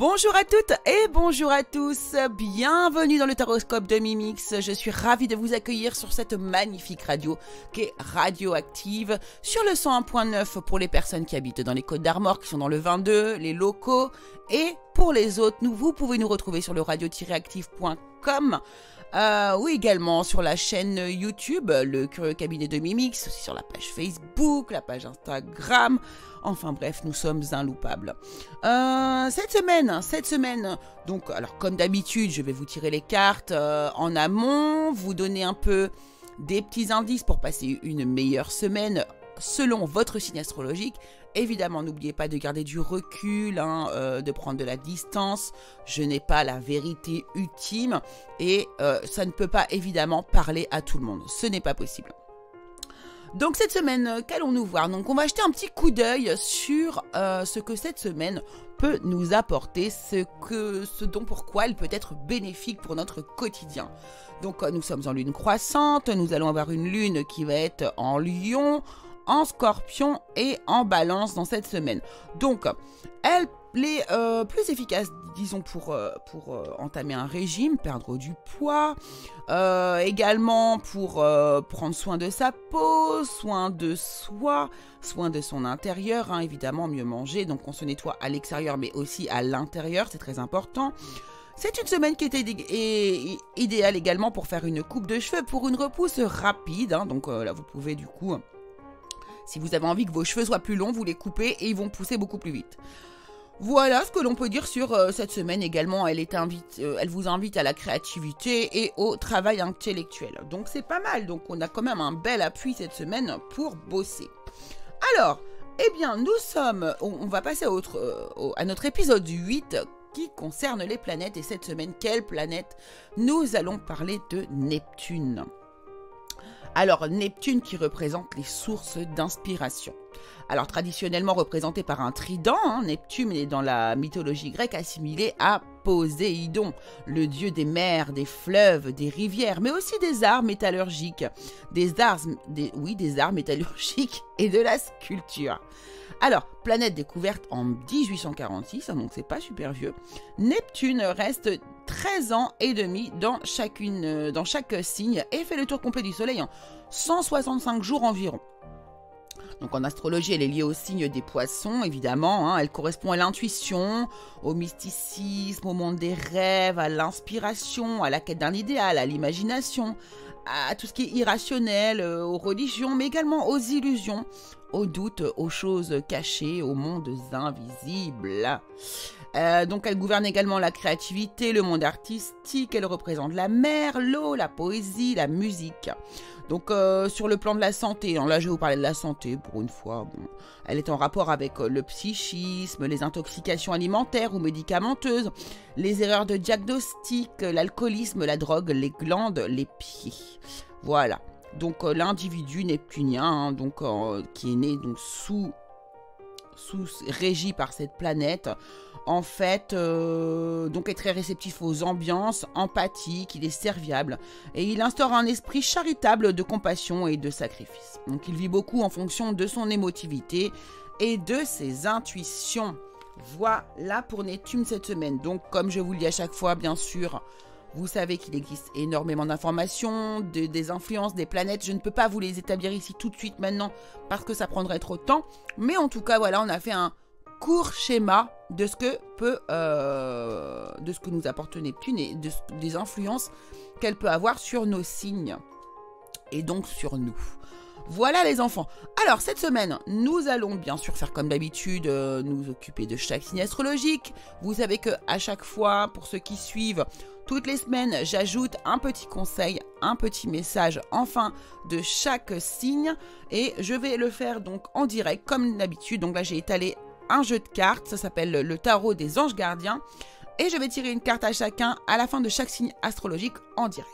Bonjour à toutes et bonjour à tous, bienvenue dans le Taroscope de Mimix. Je suis ravie de vous accueillir sur cette magnifique radio qui est radioactive sur le 101.9 pour les personnes qui habitent dans les Côtes d'Armor, qui sont dans le 22, les locaux, et pour les autres, vous pouvez nous retrouver sur le radio-active.com. Oui, également sur la chaîne YouTube, le Curieux Cabinet de Mimix, aussi sur la page Facebook, la page Instagram. Enfin bref, nous sommes inloupables. Cette semaine, donc, alors comme d'habitude, je vais vous tirer les cartes en amont, vous donner un peu des petits indices pour passer une meilleure semaine selon votre signe astrologique. Évidemment, n'oubliez pas de garder du recul, de prendre de la distance. Je n'ai pas la vérité ultime et ça ne peut pas évidemment parler à tout le monde. Ce n'est pas possible. Donc cette semaine, qu'allons-nous voir? Donc on va jeter un petit coup d'œil sur ce que cette semaine peut nous apporter, ce dont pourquoi elle peut être bénéfique pour notre quotidien. Donc nous sommes en lune croissante, nous allons avoir une lune qui va être en Lion, en Scorpion et en Balance dans cette semaine. Donc, elle est plus efficace, disons, pour entamer un régime, perdre du poids, également pour prendre soin de sa peau, soin de soi, soin de son intérieur, évidemment, mieux manger. Donc, on se nettoie à l'extérieur, mais aussi à l'intérieur, c'est très important. C'est une semaine qui était idéale également pour faire une coupe de cheveux, pour une repousse rapide. Donc là, vous pouvez du coup... Si vous avez envie que vos cheveux soient plus longs, vous les coupez et ils vont pousser beaucoup plus vite. Voilà ce que l'on peut dire sur cette semaine également. Elle vous invite à la créativité et au travail intellectuel. Donc c'est pas mal. Donc on a quand même un bel appui cette semaine pour bosser. Alors, eh bien on va passer à notre épisode 8 qui concerne les planètes. Et cette semaine, quelle planète? Nous allons parler de Neptune. Alors, Neptune qui représente les sources d'inspiration. Alors, traditionnellement représenté par un trident, Neptune est dans la mythologie grecque assimilé à Poséidon, le dieu des mers, des fleuves, des rivières, mais aussi des arts métallurgiques, des arts métallurgiques et de la sculpture. Alors, planète découverte en 1846, donc c'est pas super vieux, Neptune reste 13 ans et demi dans chaque signe et fait le tour complet du Soleil en 165 jours environ. Donc en astrologie, elle est liée au signe des poissons, évidemment. Elle correspond à l'intuition, au mysticisme, au monde des rêves, à l'inspiration, à la quête d'un idéal, à l'imagination, à tout ce qui est irrationnel, aux religions, mais également aux illusions, aux doutes, aux choses cachées, aux mondes invisibles. Donc elle gouverne également la créativité, le monde artistique, elle représente la mer, l'eau, la poésie, la musique. Donc sur le plan de la santé, là je vais vous parler de la santé pour une fois, elle est en rapport avec le psychisme, les intoxications alimentaires ou médicamenteuses, les erreurs de diagnostic, l'alcoolisme, la drogue, les glandes, les pieds. Voilà, donc l'individu neptunien, qui est né régi par cette planète, en fait, donc est très réceptif aux ambiances, empathique, il est serviable et il instaure un esprit charitable de compassion et de sacrifice. Donc il vit beaucoup en fonction de son émotivité et de ses intuitions. Voilà pour Neptune cette semaine. Donc comme je vous le dis à chaque fois, bien sûr, vous savez qu'il existe énormément d'informations, des influences, des planètes. Je ne peux pas vous les établir ici tout de suite maintenant parce que ça prendrait trop de temps. Mais en tout cas, voilà, on a fait un court schéma de ce que nous apporte Neptune et des influences qu'elle peut avoir sur nos signes et donc sur nous. Voilà les enfants. Alors cette semaine, nous allons bien sûr faire comme d'habitude, nous occuper de chaque signe astrologique. Vous savez que à chaque fois, pour ceux qui suivent, toutes les semaines, j'ajoute un petit conseil, un petit message en fin de chaque signe et je vais le faire donc en direct comme d'habitude. Donc là, j'ai étalé un jeu de cartes, ça s'appelle le tarot des anges gardiens et je vais tirer une carte à chacun à la fin de chaque signe astrologique en direct.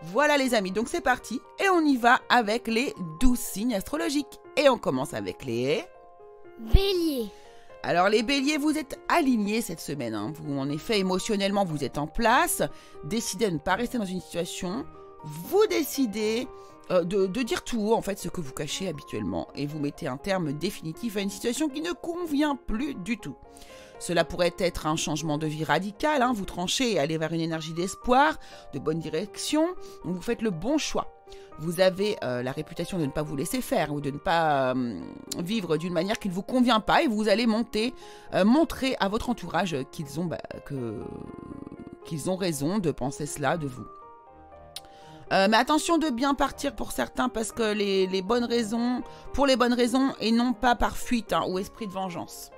Voilà les amis, donc c'est parti et on y va avec les 12 signes astrologiques et on commence avec les Bélier. Alors les béliers, vous êtes alignés cette semaine, Vous, en effet, émotionnellement, vous êtes en place, décidez de ne pas rester dans une situation, vous décidez de dire tout haut en fait ce que vous cachez habituellement et vous mettez un terme définitif à une situation qui ne convient plus du tout. Cela pourrait être un changement de vie radical, hein, vous tranchez et allez vers une énergie d'espoir, de bonne direction, donc vous faites le bon choix. Vous avez la réputation de ne pas vous laisser faire ou de ne pas vivre d'une manière qui ne vous convient pas et vous allez montrer à votre entourage qu'ils ont raison de penser cela de vous. Mais attention de bien partir pour certains parce que pour les bonnes raisons et non pas par fuite ou esprit de vengeance.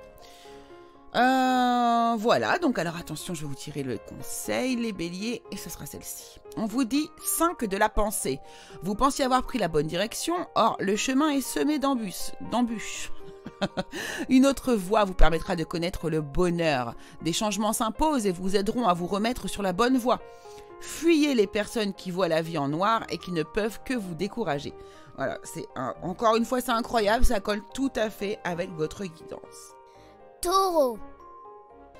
Voilà, donc alors attention, je vais vous tirer le conseil, les béliers, et ce sera celle-ci. On vous dit 5 de la pensée. Vous pensiez avoir pris la bonne direction, or le chemin est semé d'embûches. Une autre voie vous permettra de connaître le bonheur. Des changements s'imposent et vous aideront à vous remettre sur la bonne voie. Fuyez les personnes qui voient la vie en noir et qui ne peuvent que vous décourager. Voilà, encore une fois, c'est incroyable, ça colle tout à fait avec votre guidance. Taureau.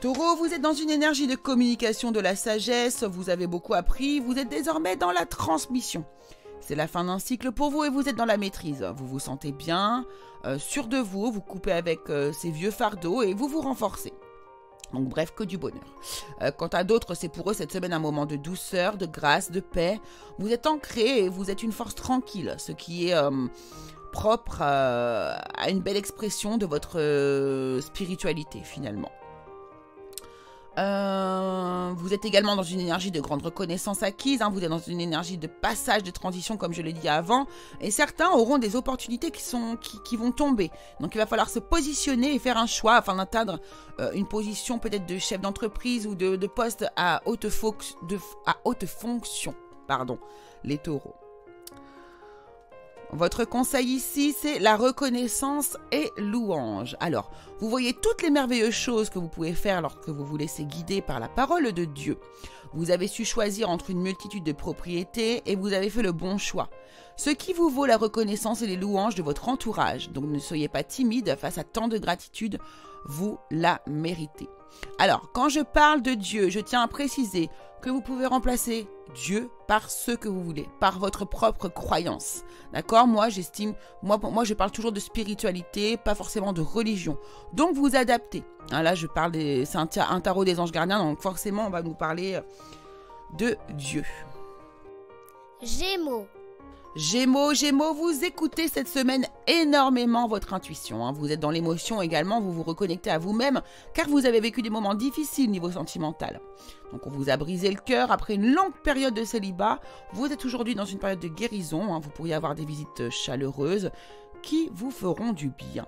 Taureau, vous êtes dans une énergie de communication de la sagesse, vous avez beaucoup appris, vous êtes désormais dans la transmission. C'est la fin d'un cycle pour vous et vous êtes dans la maîtrise. Vous vous sentez bien, sûr de vous, vous coupez avec ces vieux fardeaux et vous vous renforcez. Donc bref, que du bonheur. Quant à d'autres, c'est pour eux cette semaine un moment de douceur, de grâce, de paix. Vous êtes ancrés et vous êtes une force tranquille, ce qui est propre à une belle expression de votre spiritualité finalement. Vous êtes également dans une énergie de grande reconnaissance acquise, vous êtes dans une énergie de passage, de transition comme je l'ai dit avant, et certains auront des opportunités qui vont tomber. Donc il va falloir se positionner et faire un choix afin d'atteindre une position peut-être de chef d'entreprise ou de poste à haute fonction, les taureaux. Votre conseil ici, c'est la reconnaissance et louange. Alors, vous voyez toutes les merveilleuses choses que vous pouvez faire lorsque vous vous laissez guider par la parole de Dieu. Vous avez su choisir entre une multitude de propriétés et vous avez fait le bon choix. Ce qui vous vaut la reconnaissance et les louanges de votre entourage. Donc ne soyez pas timide face à tant de gratitude, vous la méritez. Alors, quand je parle de Dieu, je tiens à préciser que vous pouvez remplacer Dieu par ce que vous voulez, par votre propre croyance. D'accord ? Moi, je parle toujours de spiritualité, pas forcément de religion. Donc, vous adaptez. Là, c'est un tarot des anges gardiens, donc forcément, on va nous parler de Dieu. Gémeaux. Gémeaux, vous écoutez cette semaine énormément votre intuition. Vous êtes dans l'émotion également, vous vous reconnectez à vous-même car vous avez vécu des moments difficiles niveau sentimental. Donc on vous a brisé le cœur après une longue période de célibat. Vous êtes aujourd'hui dans une période de guérison. Vous pourriez avoir des visites chaleureuses qui vous feront du bien.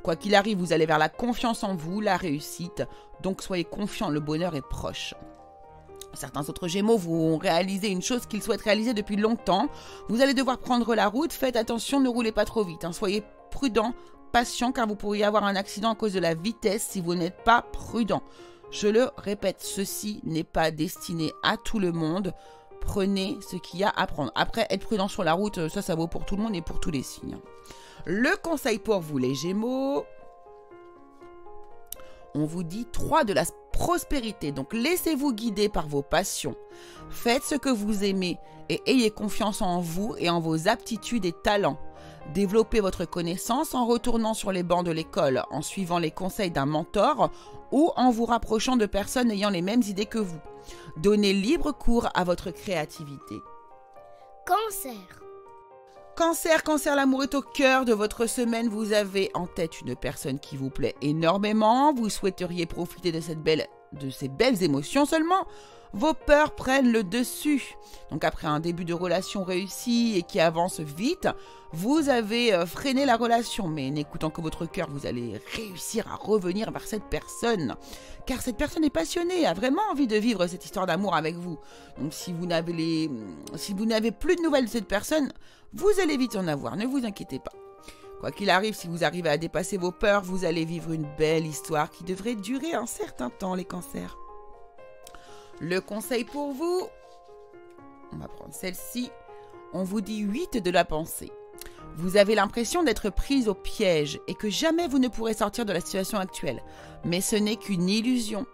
Quoi qu'il arrive, vous allez vers la confiance en vous, la réussite. Donc soyez confiants, le bonheur est proche. Certains autres Gémeaux vont réaliser une chose qu'ils souhaitent réaliser depuis longtemps. Vous allez devoir prendre la route. Faites attention, ne roulez pas trop vite. Soyez prudent, patient, car vous pourriez avoir un accident à cause de la vitesse si vous n'êtes pas prudent. Je le répète, ceci n'est pas destiné à tout le monde. Prenez ce qu'il y a à prendre. Après, être prudent sur la route, ça vaut pour tout le monde et pour tous les signes. Le conseil pour vous, les Gémeaux, on vous dit 3 de la prospérité. Donc, laissez-vous guider par vos passions. Faites ce que vous aimez et ayez confiance en vous et en vos aptitudes et talents. Développez votre connaissance en retournant sur les bancs de l'école, en suivant les conseils d'un mentor ou en vous rapprochant de personnes ayant les mêmes idées que vous. Donnez libre cours à votre créativité. Cancer, l'amour est au cœur de votre semaine. Vous avez en tête une personne qui vous plaît énormément. Vous souhaiteriez profiter de ces belles émotions seulement. Vos peurs prennent le dessus. Donc après un début de relation réussi et qui avance vite, vous avez freiné la relation. Mais n'écoutant que votre cœur, vous allez réussir à revenir vers cette personne. Car cette personne est passionnée, a vraiment envie de vivre cette histoire d'amour avec vous. Donc si vous n'avez plus de nouvelles de cette personne, vous allez vite en avoir, ne vous inquiétez pas. Quoi qu'il arrive, si vous arrivez à dépasser vos peurs, vous allez vivre une belle histoire qui devrait durer un certain temps, les cancers. Le conseil pour vous, on va prendre celle-ci. On vous dit 8 de la pensée. Vous avez l'impression d'être prise au piège et que jamais vous ne pourrez sortir de la situation actuelle. Mais ce n'est qu'une illusion.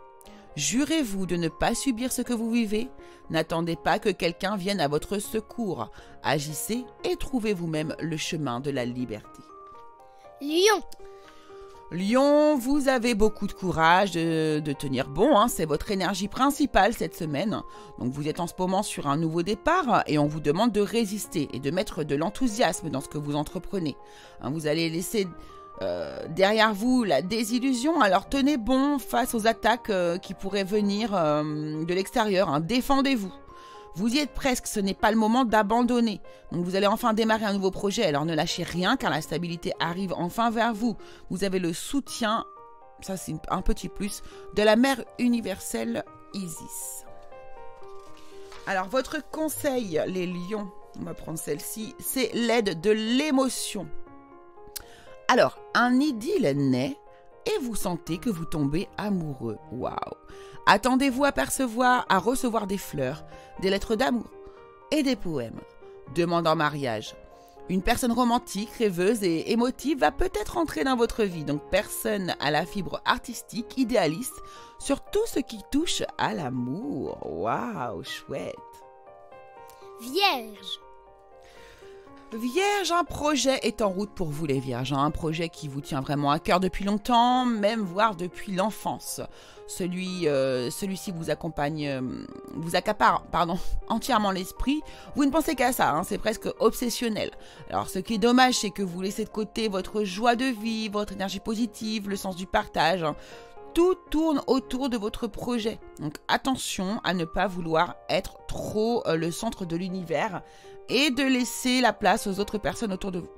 Jurez-vous de ne pas subir ce que vous vivez. N'attendez pas que quelqu'un vienne à votre secours. Agissez et trouvez vous-même le chemin de la liberté. Lion. Lion, vous avez beaucoup de courage de tenir bon, hein, c'est votre énergie principale cette semaine. Donc vous êtes en ce moment sur un nouveau départ et on vous demande de résister et de mettre de l'enthousiasme dans ce que vous entreprenez. Hein, vous allez laisser derrière vous la désillusion, alors tenez bon face aux attaques qui pourraient venir de l'extérieur, hein, défendez-vous. Vous y êtes presque, ce n'est pas le moment d'abandonner. Donc vous allez enfin démarrer un nouveau projet, alors ne lâchez rien car la stabilité arrive enfin vers vous. Vous avez le soutien, ça c'est un petit plus, de la mère universelle Isis. Alors votre conseil, les lions, on va prendre celle-ci, c'est l'aide de l'émotion. Alors, un idylle naît et vous sentez que vous tombez amoureux. Waouh! Attendez-vous à recevoir des fleurs, des lettres d'amour et des poèmes. Demande en mariage. Une personne romantique, rêveuse et émotive va peut-être entrer dans votre vie. Donc personne à la fibre artistique, idéaliste, sur tout ce qui touche à l'amour. Waouh, chouette. Vierge. Vierge, un projet est en route pour vous les vierges, un projet qui vous tient vraiment à cœur depuis longtemps, même voire depuis l'enfance. Celui-ci vous accapare entièrement l'esprit. Vous ne pensez qu'à ça, hein, c'est presque obsessionnel. Alors ce qui est dommage, c'est que vous laissez de côté votre joie de vie, votre énergie positive, le sens du partage. Hein. Tout tourne autour de votre projet. Donc attention à ne pas vouloir être trop le centre de l'univers et de laisser la place aux autres personnes autour de vous.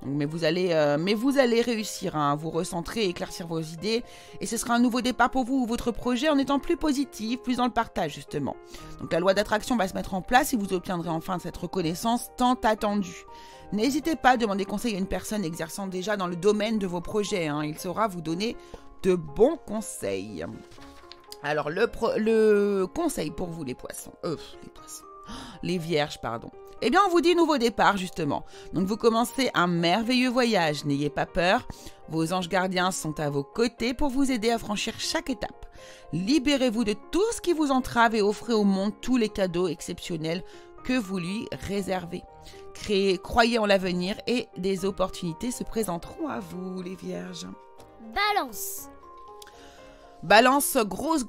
Donc, mais vous allez réussir à vous recentrer et éclaircir vos idées. Et ce sera un nouveau départ pour vous ou votre projet en étant plus positif, plus dans le partage justement. Donc la loi d'attraction va se mettre en place et vous obtiendrez enfin cette reconnaissance tant attendue. N'hésitez pas à demander conseil à une personne exerçant déjà dans le domaine de vos projets. Hein. Il saura vous donner de bons conseils. Alors le conseil pour vous les vierges, pardon. Eh bien, on vous dit nouveau départ, justement. Donc, vous commencez un merveilleux voyage. N'ayez pas peur. Vos anges gardiens sont à vos côtés pour vous aider à franchir chaque étape. Libérez-vous de tout ce qui vous entrave et offrez au monde tous les cadeaux exceptionnels que vous lui réservez. Croyez en l'avenir et des opportunités se présenteront à vous, les vierges. Balance. Balance, grosse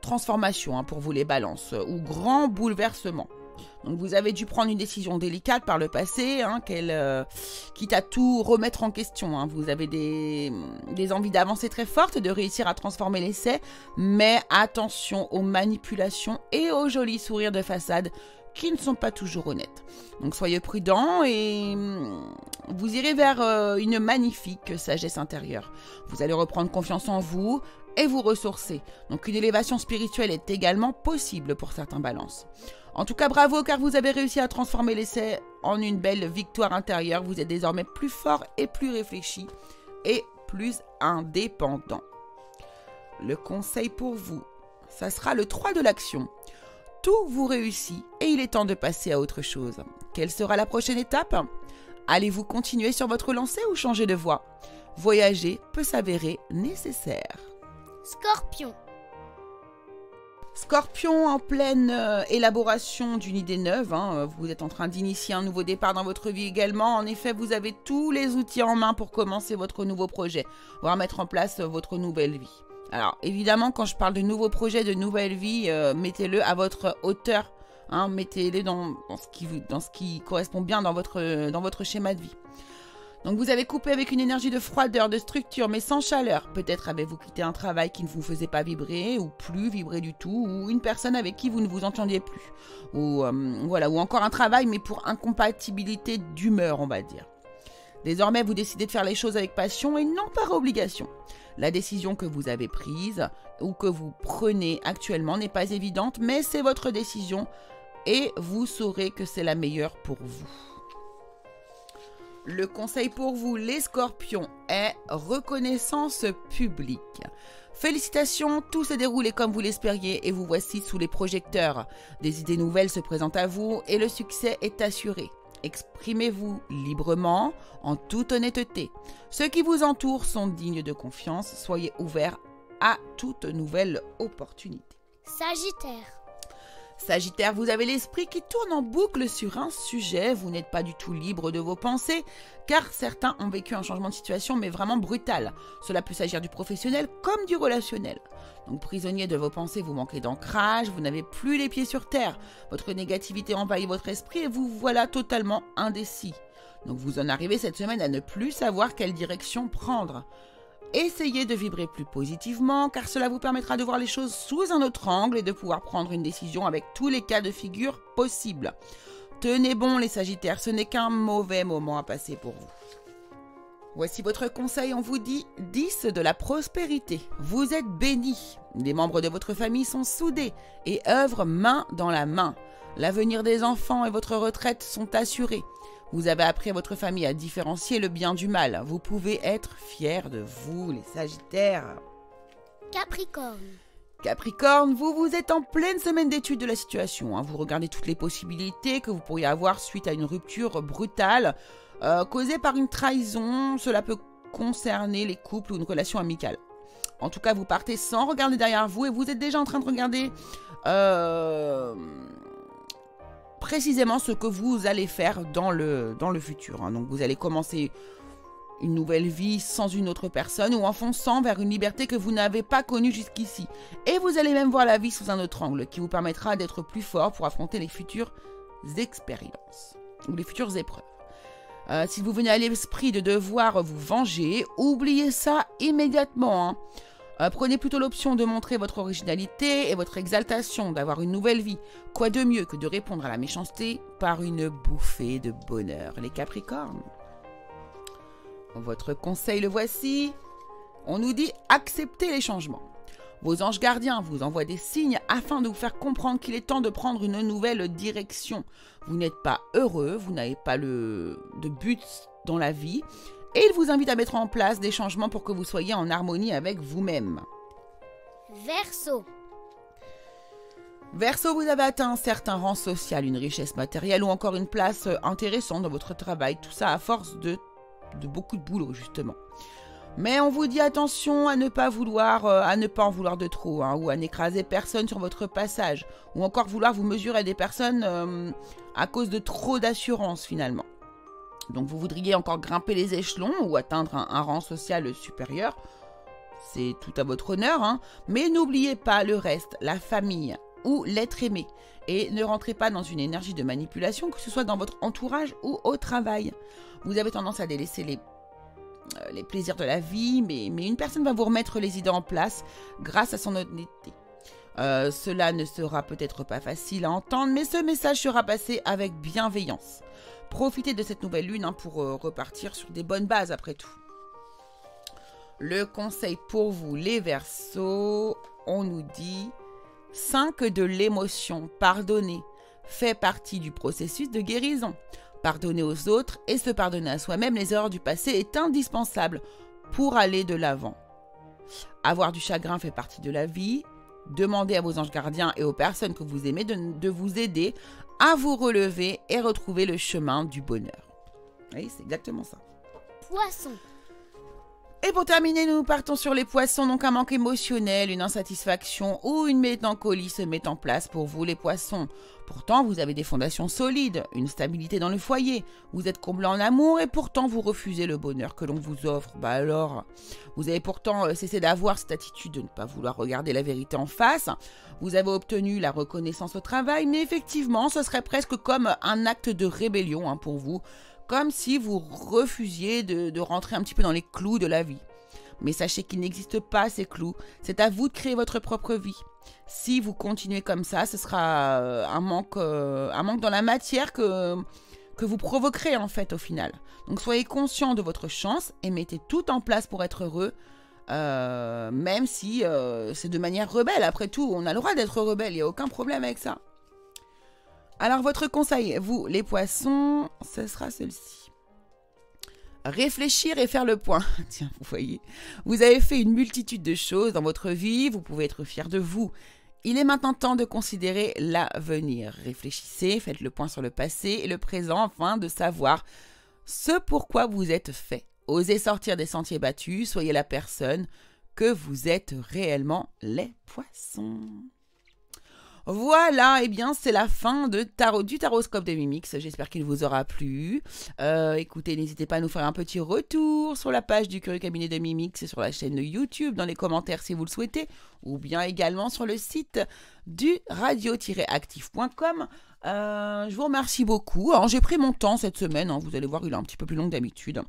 transformation hein, pour vous les balances, ou grand bouleversement. Donc vous avez dû prendre une décision délicate par le passé, hein, quitte à tout remettre en question. Hein. Vous avez des envies d'avancer très fortes, de réussir à transformer l'essai, mais attention aux manipulations et aux jolis sourires de façade qui ne sont pas toujours honnêtes. Donc soyez prudents et vous irez vers une magnifique sagesse intérieure. Vous allez reprendre confiance en vous et vous ressourcer. Donc une élévation spirituelle est également possible pour certains balances. En tout cas, bravo car vous avez réussi à transformer l'essai en une belle victoire intérieure. Vous êtes désormais plus fort et plus réfléchi et plus indépendant. Le conseil pour vous, ça sera le 3 de l'action. Tout vous réussit et il est temps de passer à autre chose. Quelle sera la prochaine étape? Allez-vous continuer sur votre lancée ou changer de voie? Voyager peut s'avérer nécessaire. Scorpion. Scorpion, en pleine élaboration d'une idée neuve, hein, vous êtes en train d'initier un nouveau départ dans votre vie également. En effet, vous avez tous les outils en main pour commencer votre nouveau projet, voire mettre en place votre nouvelle vie. Alors, évidemment, quand je parle de nouveau projet, de nouvelle vie, mettez-le à votre hauteur. Hein, mettez-le dans ce qui correspond bien dans votre schéma de vie. Donc vous avez coupé avec une énergie de froideur, de structure, mais sans chaleur. Peut-être avez-vous quitté un travail qui ne vous faisait pas vibrer, ou plus vibrer du tout, ou une personne avec qui vous ne vous entendiez plus. Ou encore un travail, mais pour incompatibilité d'humeur, on va dire. Désormais, vous décidez de faire les choses avec passion et non par obligation. La décision que vous avez prise, ou que vous prenez actuellement, n'est pas évidente, mais c'est votre décision, et vous saurez que c'est la meilleure pour vous. Le conseil pour vous, les scorpions, est reconnaissance publique. Félicitations, tout s'est déroulé comme vous l'espériez et vous voici sous les projecteurs. Des idées nouvelles se présentent à vous et le succès est assuré. Exprimez-vous librement, en toute honnêteté. Ceux qui vous entourent sont dignes de confiance, soyez ouverts à toute nouvelle opportunité. Sagittaire. Sagittaire, vous avez l'esprit qui tourne en boucle sur un sujet, vous n'êtes pas du tout libre de vos pensées, car certains ont vécu un changement de situation, mais vraiment brutal. Cela peut s'agir du professionnel comme du relationnel. Donc prisonnier de vos pensées, vous manquez d'ancrage, vous n'avez plus les pieds sur terre, votre négativité envahit votre esprit et vous voilà totalement indécis. Donc vous en arrivez cette semaine à ne plus savoir quelle direction prendre. Essayez de vibrer plus positivement car cela vous permettra de voir les choses sous un autre angle et de pouvoir prendre une décision avec tous les cas de figure possibles. Tenez bon les Sagittaires, ce n'est qu'un mauvais moment à passer pour vous. Voici votre conseil, on vous dit 10 de la prospérité. Vous êtes bénis, les membres de votre famille sont soudés et œuvrent main dans la main. L'avenir des enfants et votre retraite sont assurés. Vous avez appris à votre famille à différencier le bien du mal. Vous pouvez être fiers de vous, les Sagittaires. Capricorne. Capricorne, vous êtes en pleine semaine d'étude de la situation. Vous regardez toutes les possibilités que vous pourriez avoir suite à une rupture brutale causée par une trahison. Cela peut concerner les couples ou une relation amicale. En tout cas, vous partez sans regarder derrière vous et vous êtes déjà en train de regarder précisément ce que vous allez faire dans le futur. Donc vous allez commencer une nouvelle vie sans une autre personne ou en fonçant vers une liberté que vous n'avez pas connue jusqu'ici. Et vous allez même voir la vie sous un autre angle qui vous permettra d'être plus fort pour affronter les futures expériences ou les futures épreuves. Si vous venez à l'esprit de devoir vous venger, oubliez ça immédiatement. Prenez plutôt l'option de montrer votre originalité et votre exaltation, d'avoir une nouvelle vie. Quoi de mieux que de répondre à la méchanceté par une bouffée de bonheur, les Capricornes. Votre conseil, le voici. On nous dit acceptez les changements. Vos anges gardiens vous envoient des signes afin de vous faire comprendre qu'il est temps de prendre une nouvelle direction. Vous n'êtes pas heureux, vous n'avez pas de but dans la vie. Et il vous invite à mettre en place des changements pour que vous soyez en harmonie avec vous-même. Verseau. Verseau, vous avez atteint un certain rang social, une richesse matérielle ou encore une place intéressante dans votre travail. Tout ça à force de beaucoup de boulot, justement. Mais on vous dit attention à ne pas en vouloir de trop, ou à n'écraser personne sur votre passage, ou encore vouloir vous mesurer à des personnes à cause de trop d'assurance finalement. Donc vous voudriez encore grimper les échelons ou atteindre un rang social supérieur. C'est tout à votre honneur, mais n'oubliez pas le reste, la famille ou l'être aimé. Et ne rentrez pas dans une énergie de manipulation, que ce soit dans votre entourage ou au travail. Vous avez tendance à délaisser les plaisirs de la vie, mais une personne va vous remettre les idées en place grâce à son honnêteté. Cela ne sera peut-être pas facile à entendre, mais ce message sera passé avec bienveillance. Profitez de cette nouvelle lune pour repartir sur des bonnes bases après tout. Le conseil pour vous, les Verseaux, on nous dit 5 de l'émotion, pardonner, fait partie du processus de guérison. Pardonner aux autres et se pardonner à soi-même les erreurs du passé est indispensable pour aller de l'avant. Avoir du chagrin fait partie de la vie. Demandez à vos anges gardiens et aux personnes que vous aimez de vous aider à vous relever et retrouver le chemin du bonheur. Oui, c'est exactement ça. Poisson. Et pour terminer, nous partons sur les poissons. Donc un manque émotionnel, une insatisfaction ou une mélancolie se met en place pour vous les poissons. Pourtant, vous avez des fondations solides, une stabilité dans le foyer. Vous êtes comblé en amour et pourtant vous refusez le bonheur que l'on vous offre. Alors, vous avez pourtant cessé d'avoir cette attitude de ne pas vouloir regarder la vérité en face. Vous avez obtenu la reconnaissance au travail, mais effectivement, ce serait presque comme un acte de rébellion pour vous. Comme si vous refusiez de rentrer un petit peu dans les clous de la vie. Mais sachez qu'il n'existe pas ces clous. C'est à vous de créer votre propre vie. Si vous continuez comme ça, ce sera un manque dans la matière que vous provoquerez en fait au final. Donc soyez conscient de votre chance et mettez tout en place pour être heureux. Même si c'est de manière rebelle. Après tout, on a le droit d'être rebelle. Il n'y a aucun problème avec ça. Alors, votre conseil, vous, les poissons, ce sera celle-ci. Réfléchir et faire le point. Tiens, vous voyez, vous avez fait une multitude de choses dans votre vie, vous pouvez être fiers de vous. Il est maintenant temps de considérer l'avenir. Réfléchissez, faites le point sur le passé et le présent afin de savoir ce pourquoi vous êtes fait. Osez sortir des sentiers battus, soyez la personne que vous êtes réellement, les poissons. Voilà, eh bien c'est la fin du Taroscope de Mimix. J'espère qu'il vous aura plu. Écoutez, n'hésitez pas à nous faire un petit retour sur la page du Curieux Cabinet de Mimix et sur la chaîne de YouTube, dans les commentaires si vous le souhaitez, ou bien également sur le site du radio-active.com. Je vous remercie beaucoup. Alors, j'ai pris mon temps cette semaine, hein, vous allez voir, il est un petit peu plus long que d'habitude.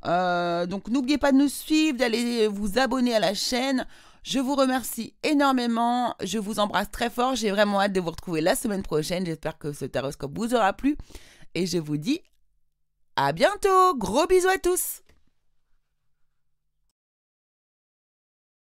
Donc n'oubliez pas de nous suivre, d'aller vous abonner à la chaîne. Je vous remercie énormément, je vous embrasse très fort, j'ai vraiment hâte de vous retrouver la semaine prochaine. J'espère que ce taroscope vous aura plu et je vous dis à bientôt. Gros bisous à tous.